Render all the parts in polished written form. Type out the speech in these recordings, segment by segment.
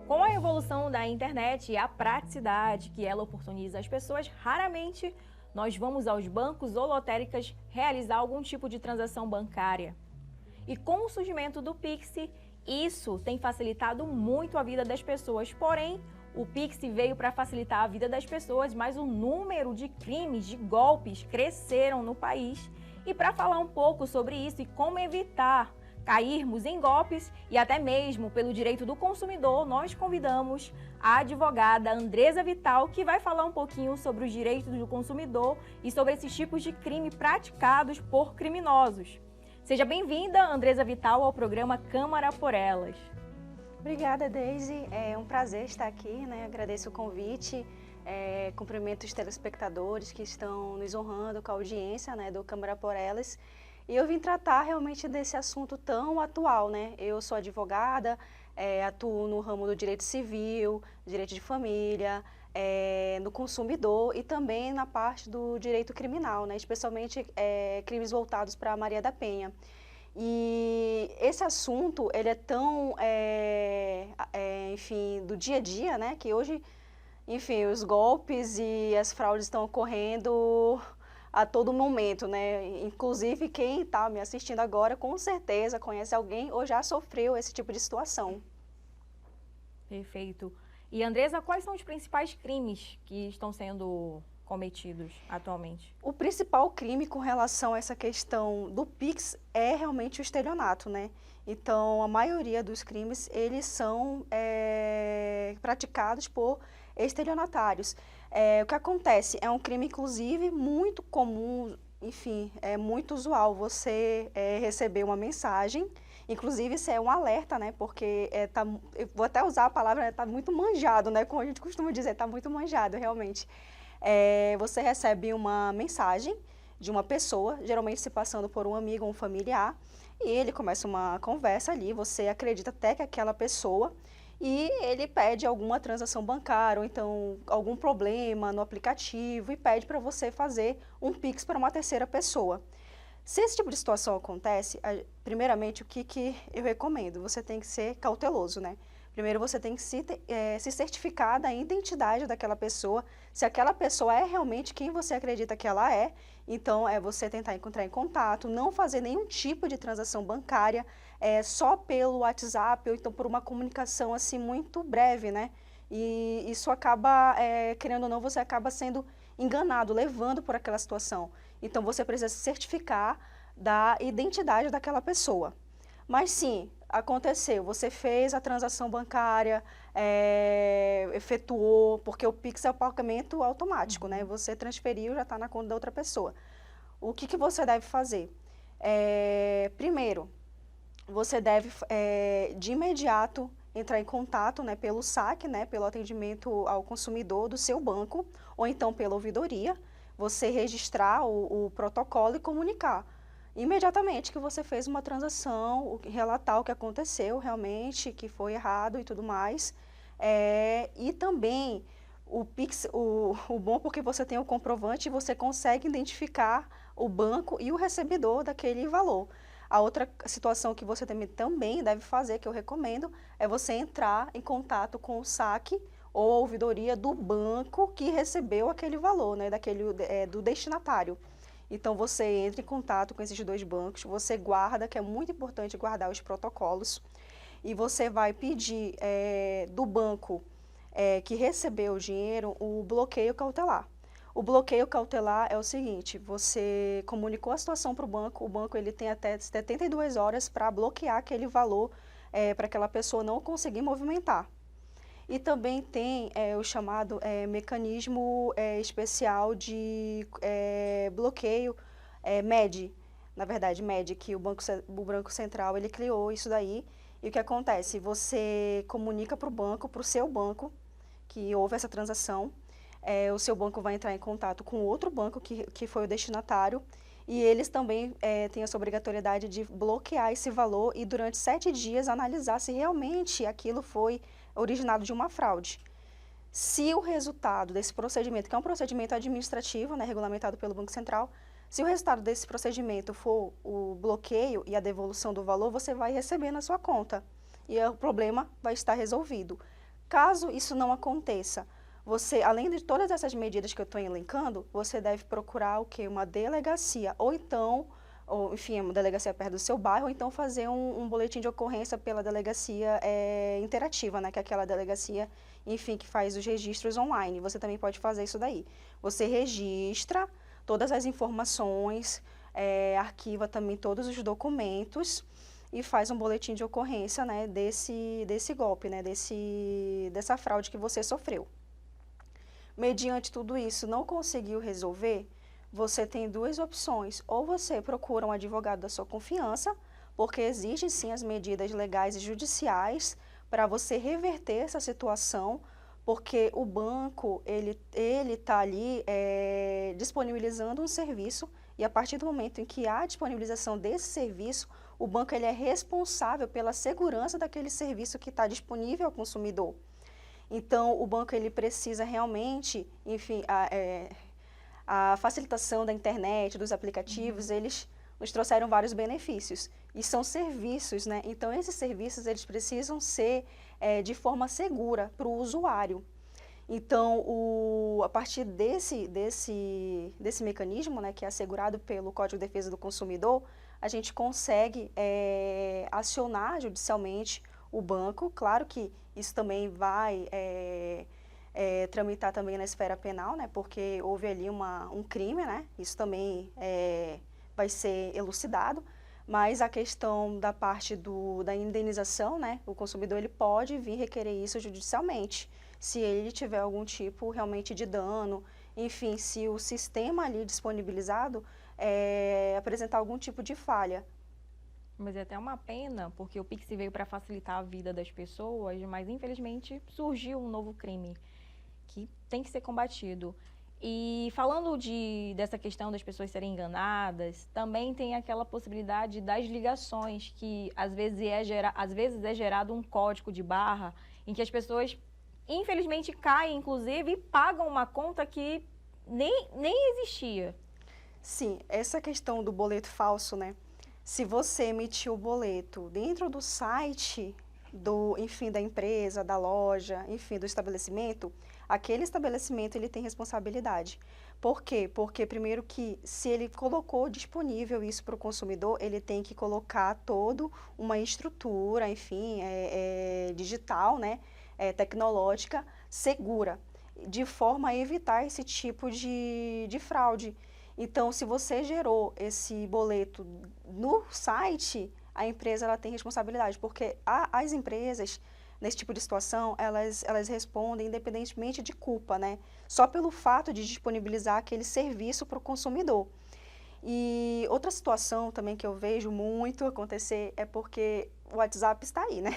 Com a evolução da internet e a praticidade que ela oportuniza às pessoas, raramente nós vamos aos bancos ou lotéricas realizar algum tipo de transação bancária. E com o surgimento do Pix, isso tem facilitado muito a vida das pessoas. Porém, o Pix veio para facilitar a vida das pessoas, mas o número de crimes, de golpes, cresceram no país. E para falar um pouco sobre isso e como evitar cairmos em golpes e até mesmo pelo direito do consumidor, nós convidamos a advogada Andresa Vital, que vai falar um pouquinho sobre os direitos do consumidor e sobre esses tipos de crime praticados por criminosos. Seja bem-vinda, Andresa Vital, ao programa Câmara por Elas. Obrigada, Deise. É um prazer estar aqui, né? Agradeço o convite, cumprimento os telespectadores que estão nos honrando com a audiência, né, do Câmara por Elas. E eu vim tratar realmente desse assunto tão atual, né? Eu sou advogada, atuo no ramo do direito civil, direito de família, no consumidor e também na parte do direito criminal, né? Especialmente crimes voltados para a Maria da Penha. E esse assunto, ele é tão, enfim, do dia a dia, né? Que hoje, enfim, os golpes e as fraudes estão ocorrendo a todo momento, né? Inclusive quem está me assistindo agora, com certeza conhece alguém ou já sofreu esse tipo de situação. Perfeito. E Andresa, quais são os principais crimes que estão sendo cometidos atualmente? O principal crime com relação a essa questão do Pix é realmente o estelionato, né? Então, a maioria dos crimes, eles são praticados por estelionatários. O que acontece? É um crime, inclusive, muito comum, enfim, é muito usual você receber uma mensagem, inclusive isso é um alerta, né? Porque eu vou até usar a palavra, né? Tá muito manjado, né? Como a gente costuma dizer, tá muito manjado, realmente. Você recebe uma mensagem de uma pessoa, geralmente se passando por um amigo ou um familiar, e ele começa uma conversa ali, você acredita até que é aquela pessoa, e ele pede alguma transação bancária, ou então algum problema no aplicativo, e pede para você fazer um Pix para uma terceira pessoa. Se esse tipo de situação acontece, primeiramente, o que eu recomendo? Você tem que ser cauteloso, né? Primeiro, você tem que se certificar da identidade daquela pessoa, se aquela pessoa é realmente quem você acredita que ela é. Então, você tentar entrar em contato, não fazer nenhum tipo de transação bancária, só pelo WhatsApp, ou então por uma comunicação assim muito breve, né? E isso acaba, querendo ou não, você acaba sendo enganado, levando por aquela situação. Então, você precisa se certificar da identidade daquela pessoa. Mas sim, aconteceu, você fez a transação bancária, efetuou, porque o Pix é o pagamento automático, né? Você transferiu, já está na conta da outra pessoa. O que você deve fazer? Primeiro, você deve, de imediato, entrar em contato, né, pelo saque, né, pelo atendimento ao consumidor do seu banco, ou então pela ouvidoria, você registrar o protocolo e comunicar imediatamente que você fez uma transação, relatar o que aconteceu realmente, que foi errado e tudo mais. E também o Pix, o bom porque você tem o comprovante e você consegue identificar o banco e o recebedor daquele valor. A outra situação que você também deve fazer, que eu recomendo, é você entrar em contato com o saque ou a ouvidoria do banco que recebeu aquele valor, né, do destinatário. Então, você entra em contato com esses dois bancos, você guarda, que é muito importante guardar os protocolos, e você vai pedir do banco que recebeu o dinheiro o bloqueio cautelar. O bloqueio cautelar é o seguinte, você comunicou a situação para o banco ele tem até 72 horas para bloquear aquele valor para aquela pessoa não conseguir movimentar. E também tem o chamado mecanismo especial de bloqueio, MED, na verdade, MED, que o Banco Central ele criou isso daí. E o que acontece? Você comunica para o seu banco, que houve essa transação, o seu banco vai entrar em contato com outro banco que foi o destinatário, e eles também têm essa obrigatoriedade de bloquear esse valor e durante 7 dias analisar se realmente aquilo foi originado de uma fraude. Se o resultado desse procedimento, que é um procedimento administrativo, né, regulamentado pelo Banco Central, se o resultado desse procedimento for o bloqueio e a devolução do valor, você vai receber na sua conta e o problema vai estar resolvido. Caso isso não aconteça, você, além de todas essas medidas que eu estou elencando, você deve procurar o quê? Uma delegacia, ou então, ou, enfim, uma delegacia perto do seu bairro, ou então fazer um boletim de ocorrência pela delegacia interativa, né, que é aquela delegacia, enfim, que faz os registros online. Você também pode fazer isso daí. Você registra todas as informações, arquiva também todos os documentos e faz um boletim de ocorrência, né, desse golpe, né, dessa fraude que você sofreu. Mediante tudo isso, não conseguiu resolver, você tem duas opções. Ou você procura um advogado da sua confiança, porque existem sim as medidas legais e judiciais para você reverter essa situação, porque o banco, ele está ali disponibilizando um serviço e a partir do momento em que há a disponibilização desse serviço, o banco ele é responsável pela segurança daquele serviço que está disponível ao consumidor. Então, o banco ele precisa realmente, enfim, a facilitação da internet, dos aplicativos, eles nos trouxeram vários benefícios. E são serviços, né? Então, esses serviços eles precisam ser de forma segura para o usuário. Então, a partir desse mecanismo, né, que é assegurado pelo Código de Defesa do Consumidor, a gente consegue acionar judicialmente o banco. Claro que isso também vai tramitar também na esfera penal, né, porque houve ali um crime, né, isso também vai ser elucidado, mas a questão da parte da indenização, né, o consumidor ele pode vir requerer isso judicialmente, se ele tiver algum tipo realmente de dano, enfim, se o sistema ali disponibilizado apresentar algum tipo de falha. Mas é até uma pena, porque o Pix veio para facilitar a vida das pessoas, mas infelizmente surgiu um novo crime que tem que ser combatido. E falando dessa questão das pessoas serem enganadas, também tem aquela possibilidade das ligações, que às vezes é gerado um código de barra em que as pessoas infelizmente caem, inclusive, e pagam uma conta que nem existia. Sim, essa questão do boleto falso, né? Se você emitir o boleto dentro do site enfim, da empresa, da loja, enfim, do estabelecimento, aquele estabelecimento ele tem responsabilidade. Por quê? Porque primeiro que se ele colocou disponível isso para o consumidor, ele tem que colocar toda uma estrutura, enfim, digital, né, tecnológica, segura, de forma a evitar esse tipo de fraude. Então, se você gerou esse boleto no site, a empresa ela tem responsabilidade, porque as empresas, nesse tipo de situação, elas respondem independentemente de culpa, né? Só pelo fato de disponibilizar aquele serviço para o consumidor. E outra situação também que eu vejo muito acontecer é porque o WhatsApp está aí, né?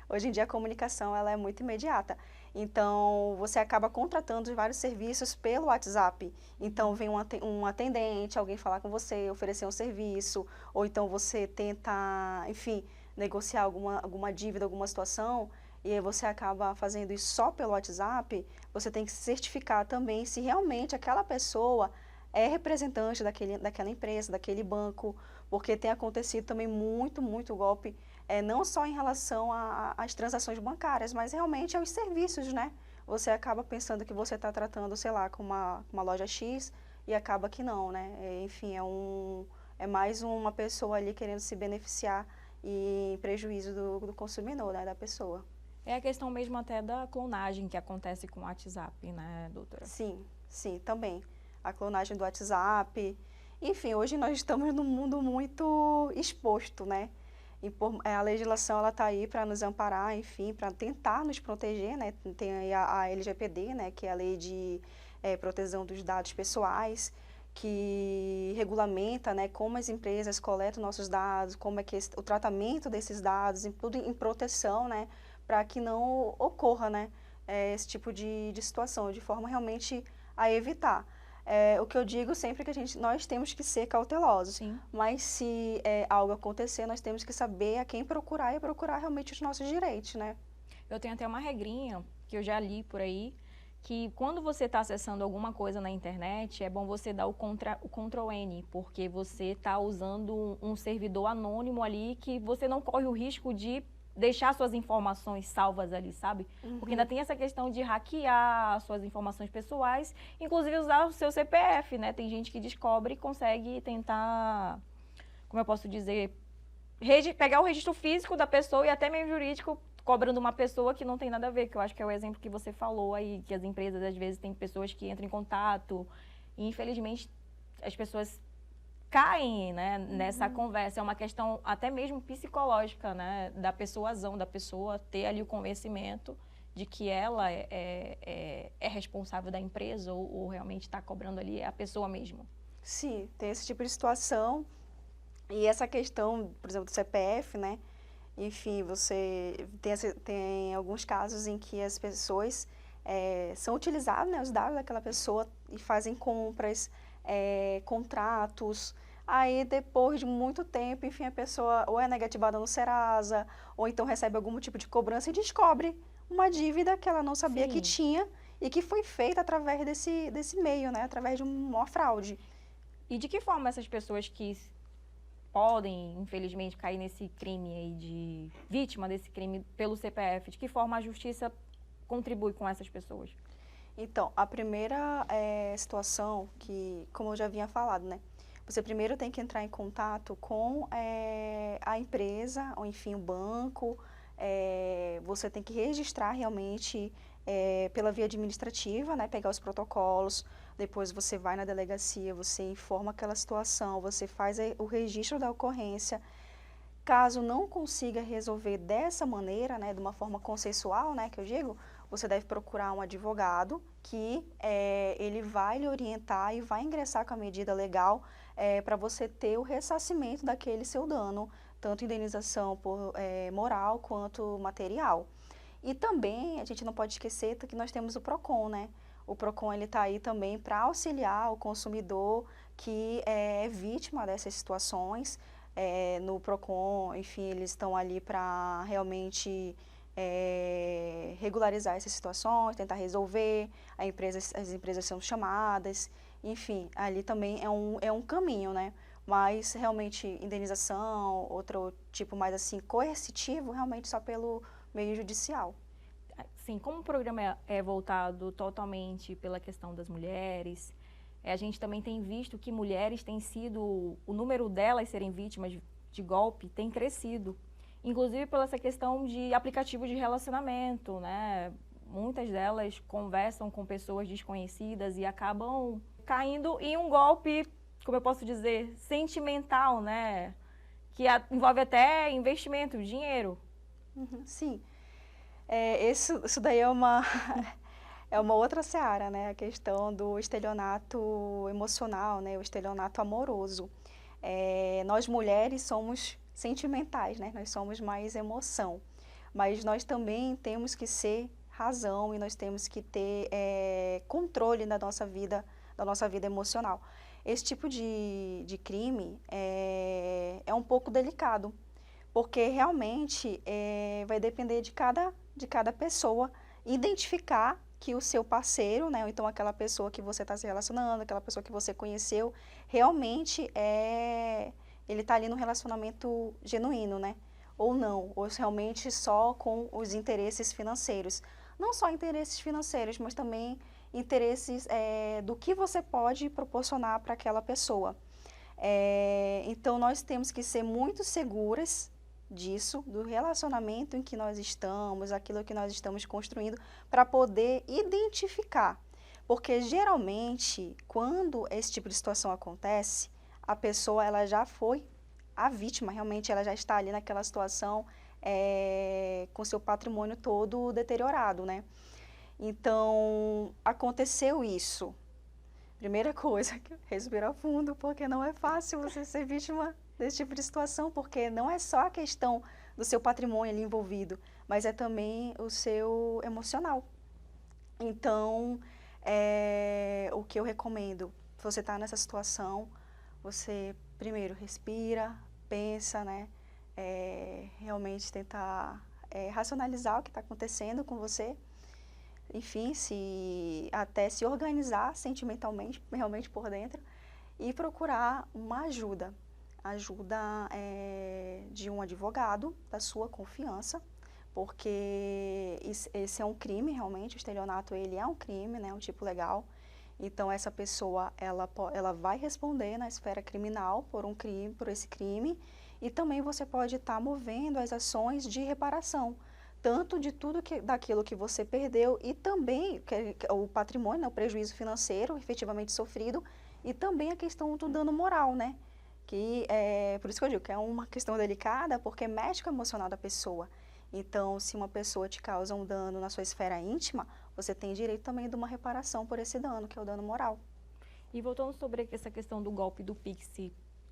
Hoje em dia a comunicação ela é muito imediata. Então, você acaba contratando vários serviços pelo WhatsApp. Então, vem um atendente, alguém falar com você, oferecer um serviço, ou então você tenta, enfim, negociar alguma dívida, alguma situação, e aí você acaba fazendo isso só pelo WhatsApp. Você tem que certificar também se realmente aquela pessoa é representante daquela empresa, daquele banco, porque tem acontecido também muito golpe, não só em relação às transações bancárias, mas realmente aos serviços, né? Você acaba pensando que você está tratando, sei lá, com uma loja X e acaba que não, né? Enfim, é mais uma pessoa ali querendo se beneficiar e em prejuízo do consumidor, né, da pessoa. É a questão mesmo até da clonagem que acontece com o WhatsApp, né, doutora? Sim, também. A clonagem do WhatsApp. Enfim, hoje nós estamos num mundo muito exposto, né? A legislação ela está aí para nos amparar, enfim, para tentar nos proteger, né? Tem aí a LGPD, né? Que é a Lei de Proteção dos Dados Pessoais, que regulamenta, né, como as empresas coletam nossos dados, como é que o tratamento desses dados, tudo em proteção, né? Para que não ocorra, né? Esse tipo de situação, de forma realmente a evitar. O que eu digo sempre é que nós temos que ser cautelosos. Sim. Mas se algo acontecer, nós temos que saber a quem procurar e procurar realmente os nossos direitos, né? Eu tenho até uma regrinha que eu já li por aí, que quando você está acessando alguma coisa na internet, é bom você dar o Ctrl N, porque você está usando um servidor anônimo ali que você não corre o risco de deixar suas informações salvas ali, sabe? Porque ainda tem essa questão de hackear suas informações pessoais, inclusive usar o seu CPF, né? Tem gente que descobre e consegue tentar, como eu posso dizer, pegar o registro físico da pessoa e até mesmo jurídico, cobrando uma pessoa que não tem nada a ver, que eu acho que é o exemplo que você falou aí, que as empresas às vezes têm pessoas que entram em contato e infelizmente as pessoas caem, né, nessa conversa. É uma questão até mesmo psicológica, né, da persuasão, da pessoa ter ali o convencimento de que ela é responsável da empresa ou realmente está cobrando ali é a pessoa mesmo. Sim, tem esse tipo de situação. E essa questão, por exemplo, do CPF, né? Enfim, você tem alguns casos em que as pessoas são utilizados, né, os dados daquela pessoa e fazem compras, contratos. Aí, depois de muito tempo, enfim, a pessoa ou é negativada no Serasa, ou então recebe algum tipo de cobrança e descobre uma dívida que ela não sabia que Sim. tinha e que foi feita através desse meio, né, através de uma fraude. E de que forma essas pessoas que podem, infelizmente, cair nesse crime aí de vítima desse crime pelo CPF, de que forma a justiça contribui com essas pessoas? Então, a primeira situação que, como eu já havia falado, né? Você primeiro tem que entrar em contato com a empresa, ou enfim, o banco. Você tem que registrar realmente pela via administrativa, né? Pegar os protocolos. Depois você vai na delegacia, você informa aquela situação, você faz o registro da ocorrência. Caso não consiga resolver dessa maneira, né, de uma forma consensual, né, que eu digo, você deve procurar um advogado que ele vai lhe orientar e vai ingressar com a medida legal para você ter o ressarcimento daquele seu dano, tanto indenização por moral quanto material. E também, a gente não pode esquecer que nós temos o PROCON, né? O PROCON está aí também para auxiliar o consumidor que é vítima dessas situações. No PROCON, enfim, eles estão ali para realmente regularizar essas situações, tentar resolver, as empresas são chamadas, enfim, ali também é um caminho, né? Mas realmente indenização, outro tipo mais assim coercitivo, realmente só pelo meio judicial. Sim, como o programa é voltado totalmente pela questão das mulheres, a gente também tem visto que mulheres têm sido, o número delas serem vítimas de golpe tem crescido. Inclusive pela essa questão de aplicativos de relacionamento, né? Muitas delas conversam com pessoas desconhecidas e acabam caindo em um golpe, como eu posso dizer, sentimental, né? Que envolve até investimento, dinheiro. Sim. Isso daí é uma outra seara, né? A questão do estelionato emocional, né? O estelionato amoroso. Nós mulheres somos sentimentais, né? Nós somos mais emoção. Mas nós também temos que ser razão e nós temos que ter controle da nossa vida emocional. Esse tipo de crime é um pouco delicado, porque realmente vai depender de cada pessoa identificar que o seu parceiro, né, ou então aquela pessoa que você está se relacionando, aquela pessoa que você conheceu, realmente ele está ali no relacionamento genuíno, né, ou não, ou realmente só com os interesses financeiros. Não só interesses financeiros, mas também interesses do que você pode proporcionar para aquela pessoa. Então, nós temos que ser muito seguras disso, do relacionamento em que nós estamos, aquilo que nós estamos construindo, para poder identificar. Porque, geralmente, quando esse tipo de situação acontece, a pessoa ela já foi a vítima, realmente ela já está ali naquela situação com seu patrimônio todo deteriorado, né? Então, aconteceu isso. Primeira coisa, respirar fundo, porque não é fácil você ser vítima desse tipo de situação, porque não é só a questão do seu patrimônio ali envolvido, mas é também o seu emocional. Então, o que eu recomendo, se você está nessa situação, você primeiro respira, pensa, né? Realmente tentar racionalizar o que está acontecendo com você. enfim, até se organizar sentimentalmente, realmente por dentro, e procurar uma ajuda. Ajuda de um advogado da sua confiança, porque esse é um crime realmente, o estelionato ele é um crime, né, um tipo legal. Então essa pessoa ela vai responder na esfera criminal por um crime, por esse crime, e também você pode estar movendo as ações de reparação, tanto de tudo daquilo que você perdeu e também o patrimônio, né, o prejuízo financeiro efetivamente sofrido, e também a questão do dano moral, né? Que por isso que eu digo que é uma questão delicada, porque mexe com o emocional da pessoa. Então, se uma pessoa te causa um dano na sua esfera íntima, você tem direito também de uma reparação por esse dano, que é o dano moral. E voltando sobre essa questão do golpe do Pix,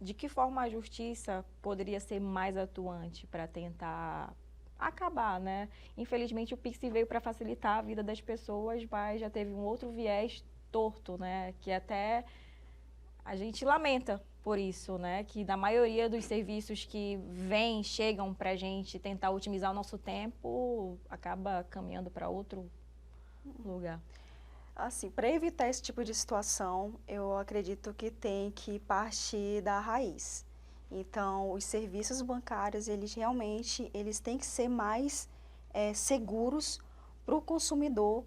de que forma a justiça poderia ser mais atuante para tentar acabar, né? Infelizmente o Pix veio para facilitar a vida das pessoas, mas já teve um outro viés torto, né? Que até a gente lamenta por isso, né? Que na maioria dos serviços que chegam para a gente tentar otimizar o nosso tempo, acaba caminhando para outro lugar. Assim, para evitar esse tipo de situação, eu acredito que tem que partir da raiz. Então, os serviços bancários, eles realmente, eles têm que ser mais seguros para o consumidor,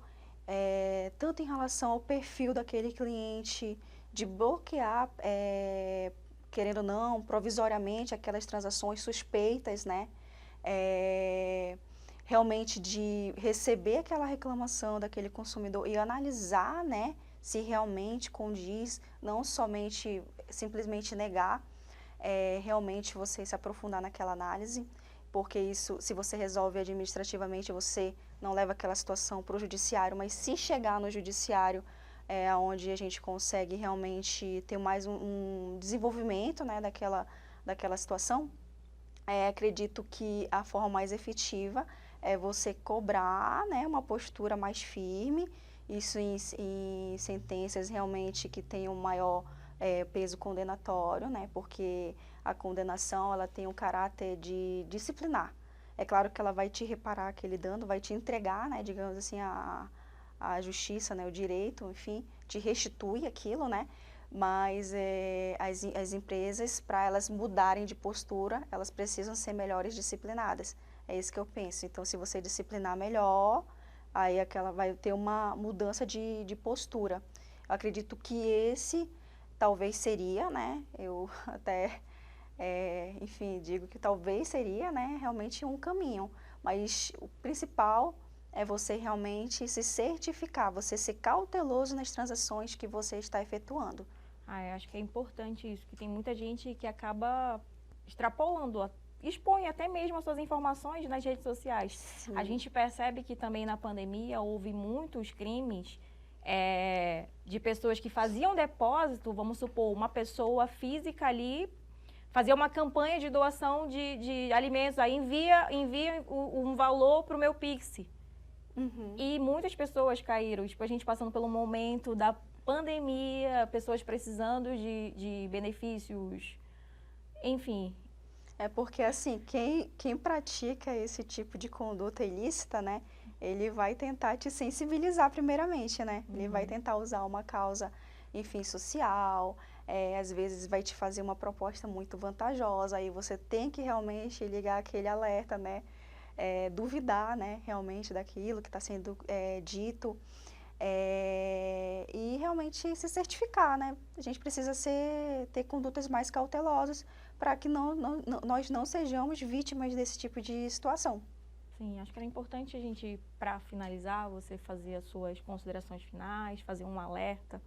tanto em relação ao perfil daquele cliente, de bloquear, querendo ou não, provisoriamente, aquelas transações suspeitas, né? Realmente de receber aquela reclamação daquele consumidor e analisar, né, se realmente condiz, não somente simplesmente negar, realmente você se aprofundar naquela análise, porque isso, se você resolve administrativamente, você não leva aquela situação para o judiciário, mas se chegar no judiciário, onde a gente consegue realmente ter mais um desenvolvimento, né, daquela situação, acredito que a forma mais efetiva é você cobrar, né, uma postura mais firme, isso em sentenças realmente que tenham maior peso condenatório, né, porque a condenação ela tem um caráter de disciplinar. É claro que ela vai te reparar aquele dano, vai te entregar, né, digamos assim, a justiça, né, o direito, enfim, te restitui aquilo, né, mas as empresas, para elas mudarem de postura, elas precisam ser melhores disciplinadas. É isso que eu penso. Então, se você disciplinar melhor, aí aquela vai ter uma mudança de postura. Eu acredito que esse talvez seria, né, eu até, enfim, digo que talvez seria, né, realmente um caminho. Mas o principal é você realmente se certificar, você ser cauteloso nas transações que você está efetuando. Eu acho que é importante isso, que tem muita gente que acaba extrapolando, expõe até mesmo as suas informações nas redes sociais. Sim. A gente percebe que também na pandemia houve muitos crimes de pessoas que faziam depósito, vamos supor, uma pessoa física ali fazia uma campanha de doação de alimentos, aí envia um valor para o meu Pix. Uhum. E muitas pessoas caíram, tipo, a gente passando pelo momento da pandemia, pessoas precisando de benefícios, enfim. É porque, assim, quem pratica esse tipo de conduta ilícita, né, ele vai tentar te sensibilizar primeiramente, né? Ele vai tentar usar uma causa, enfim, social, às vezes vai te fazer uma proposta muito vantajosa, aí você tem que realmente ligar aquele alerta, né? Duvidar, né, realmente daquilo que está sendo dito. E realmente se certificar, né? A gente precisa ter condutas mais cautelosas para que nós não sejamos vítimas desse tipo de situação. Sim, acho que era importante a gente, para finalizar, você fazer as suas considerações finais, fazer um alerta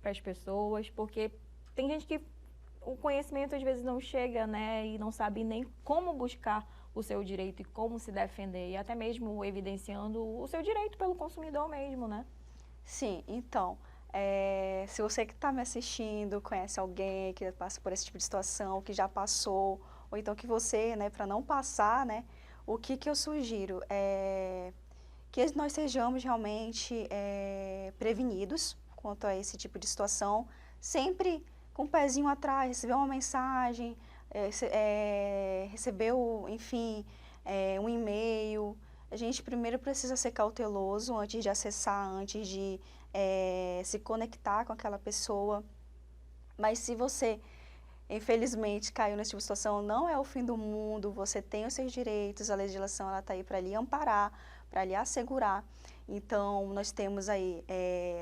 para as pessoas, porque tem gente que o conhecimento às vezes não chega, né, e não sabe nem como buscar o seu direito e como se defender, e até mesmo evidenciando o seu direito pelo consumidor mesmo, né? Sim, então, se você que está me assistindo conhece alguém que passa por esse tipo de situação, que já passou, ou então que você, né, para não passar, né, o que eu sugiro é que nós sejamos realmente prevenidos quanto a esse tipo de situação, sempre com o pezinho atrás, receber uma mensagem, recebeu, enfim, um e-mail, A gente primeiro precisa ser cauteloso antes de acessar, antes de se conectar com aquela pessoa. Mas se você, infelizmente, caiu nessa situação, não é o fim do mundo, você tem os seus direitos, a legislação está aí para lhe amparar, para lhe assegurar. Então, nós temos aí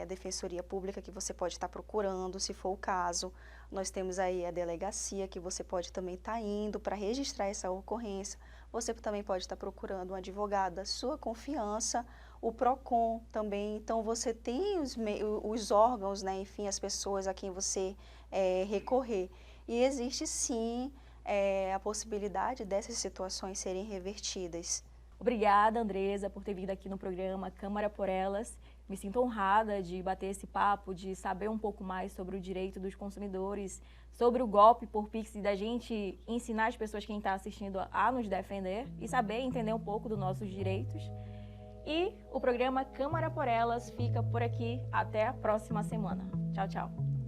a Defensoria Pública que você pode estar procurando, se for o caso. Nós temos aí a delegacia que você pode também estar indo para registrar essa ocorrência. Você também pode estar procurando um advogado da sua confiança, o PROCON também. Então, você tem os órgãos, né, enfim, as pessoas a quem você recorrer. E existe sim a possibilidade dessas situações serem revertidas. Obrigada, Andresa, por ter vindo aqui no programa Câmara por Elas. Me sinto honrada de bater esse papo, de saber um pouco mais sobre o direito dos consumidores, sobre o golpe por Pix e da gente ensinar as pessoas, quem está assistindo, a nos defender e saber entender um pouco dos nossos direitos. E o programa Câmara por Elas fica por aqui. Até a próxima semana. Tchau, tchau.